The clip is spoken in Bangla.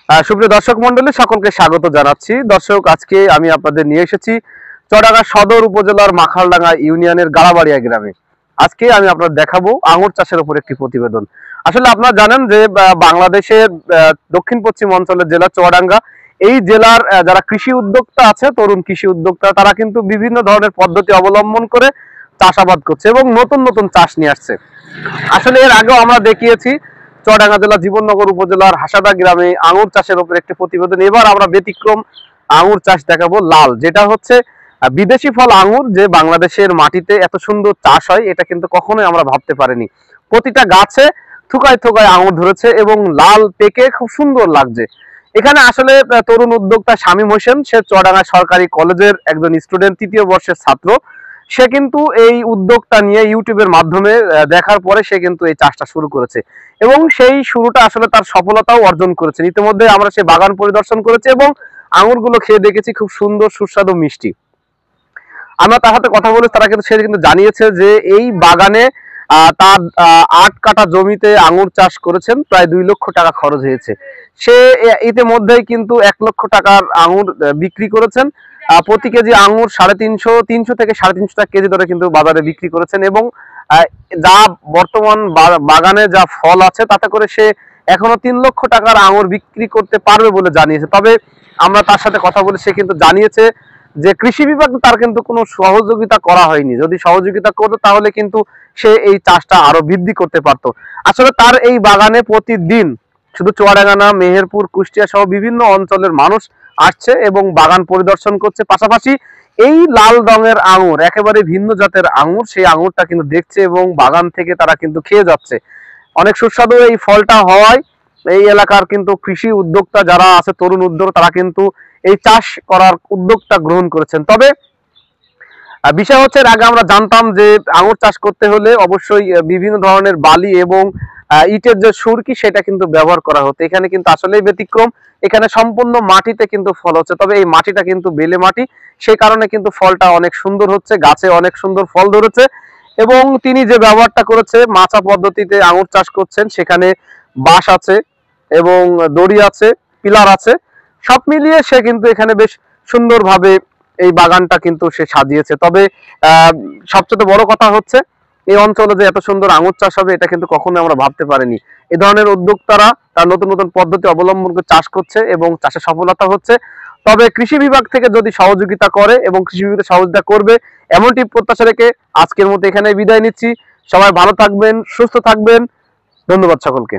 সুপ্রিয় দর্শক মন্ডলী, সকলকে স্বাগত জানাচ্ছি। দর্শক, আজকে আমি আপনাদের নিয়ে এসেছি চুয়াডাঙ্গা সদর উপজেলার মাখালডাঙ্গা ইউনিয়নের গাড়াবাড়িয়া গ্রামে। আজকে আমি আপনাদের দেখাবো আঙুর চাষের উপর একটি প্রতিবেদন। আসলে আপনারা জানেন যে বাংলাদেশের দক্ষিণ পশ্চিম অঞ্চলের জেলা চুয়াডাঙ্গা, এই জেলার যারা কৃষি উদ্যোক্তা আছে, তরুণ কৃষি উদ্যোক্তা, তারা কিন্তু বিভিন্ন ধরনের পদ্ধতি অবলম্বন করে চাষাবাদ করছে এবং নতুন নতুন চাষ নিয়ে আসছে। আসলে এর আগেও আমরা দেখিয়েছি চুয়াডাঙ্গা জেলা জীবননগর উপজেলার হাসাদা গ্রামে আঙুর চাষের উপর একটি প্রতিবেদন। এবার আমরা ব্যতিক্রম আঙুর চাষ দেখাবো, লাল, যেটা হচ্ছে বিদেশি ফল আঙুর, যে বাংলাদেশের মাটিতে এত সুন্দর চাষ হয় এটা কিন্তু কখনোই আমরা ভাবতে পারিনি। প্রতিটা গাছে থুকায় থুকায় আঙুর ধরেছে এবং লাল পেকে খুব সুন্দর লাগছে। এখানে আসলে তরুণ উদ্যোক্তা শামীম হোসেন, সে চুয়াডাঙ্গা সরকারি কলেজের একজন স্টুডেন্ট, তৃতীয় বর্ষের ছাত্র। সে কিন্তু এই উদ্যোগটা নিয়ে ইউটিউবের মাধ্যমে দেখার পরে সে কিন্তু এই চাষটা শুরু করেছে এবং সেই শুরুটা আসলে তার সফলতাও অর্জন করেছে। ইতিমধ্যে আমরা সে বাগান পরিদর্শন করেছি এবং আঙুরগুলো খেয়ে দেখেছি, খুব সুন্দর, সুস্বাদু, মিষ্টি। আমরা তার সাথে কথা বলে সে কিন্তু জানিয়েছে যে এই বাগানে তার ৮ কাঠা জমিতে আঙুর চাষ করেছেন, প্রায় 2 লক্ষ টাকা খরচ হয়েছে। সে ইতিমধ্যেই কিন্তু 1 লক্ষ টাকার আঙুর বিক্রি করেছেন। প্রতি কেজি আঙুর 350 থেকে 350 টাকা কেজি দরে কিন্তু বাজারে বিক্রি করেছেন এবং যা বর্তমান বাগানে যা ফল আছে তাতে করে সে এখনো 3 লক্ষ টাকার আঙুর বিক্রি করতে পারবে বলে জানিয়েছে। তবে আমরা তার সাথে কথা বলে সে কিন্তু জানিয়েছে যে কৃষি বিভাগ তার কিন্তু কোনো সহযোগিতা করা হয়নি। যদি সহযোগিতা করতো তাহলে কিন্তু সে এই চাষটা আরো বৃদ্ধি করতে পারতো। আসলে তার এই বাগানে প্রতিদিন শুধু চুয়াডাঙ্গা না, মেহেরপুর, কুষ্টিয়া সহ বিভিন্ন অঞ্চলের মানুষ আসছে এবং বাগান পরিদর্শন করছে। পাশাপাশি এই লাল রঙের আঙুর, একেবারে ভিন্ন জাতের আঙুর, সেই আঙুরটা কিন্তু দেখছে এবং বাগান থেকে তারা কিন্তু খেয়ে যাচ্ছে। অনেক সুস্বাদু এই ফলটা হওয়ায় এই এলাকার কিন্তু কৃষি উদ্যোক্তা যারা আছে, তরুণ উদ্যোগ, তারা কিন্তু এই চাষ করার উদ্যোগটা গ্রহণ করেছেন। তবে বিষয় হচ্ছে, আগে আমরা জানতাম যে আঙুর চাষ করতে হলে অবশ্যই বিভিন্ন ধরনের বালি এবং ইটের যে সুরকি সেটা কিন্তু ব্যবহার করা হতো। এখানে কিন্তু আসলেই ব্যতিক্রম, এখানে সম্পূর্ণ মাটিতে কিন্তু ফল হচ্ছে। তবে এই মাটিটা কিন্তু বেলে মাটি, সেই কারণে কিন্তু ফলটা অনেক সুন্দর হচ্ছে, গাছে অনেক সুন্দর ফল ধরেছে। এবং তিনি যে ব্যবহারটা করেছে, মাচা পদ্ধতিতে আঙুর চাষ করছেন, সেখানে বাঁশ আছে এবং দড়ি আছে, পিলার আছে, সব মিলিয়ে সে কিন্তু এখানে বেশ সুন্দরভাবে এই বাগানটা কিন্তু সে সাজিয়েছে। তবে সবচেয়ে বড় কথা হচ্ছে, এই অঞ্চলে যে এত সুন্দর আঙুর চাষ হবে এটা কিন্তু কখনো আমরা ভাবতে পারিনি। এই ধরনের উদ্যোক্তারা তার নতুন নতুন পদ্ধতি অবলম্বন করে চাষ করছে এবং চাষে সফলতা হচ্ছে। তবে কৃষি বিভাগ থেকে যদি সহযোগিতা করে এবং কৃষি বিভাগ সহযোগিতা করবে, এমনটি প্রত্যাশা রেখে আজকের মতো এখানে বিদায় নিচ্ছি। সবাই ভালো থাকবেন, সুস্থ থাকবেন। ধন্যবাদ সকলকে।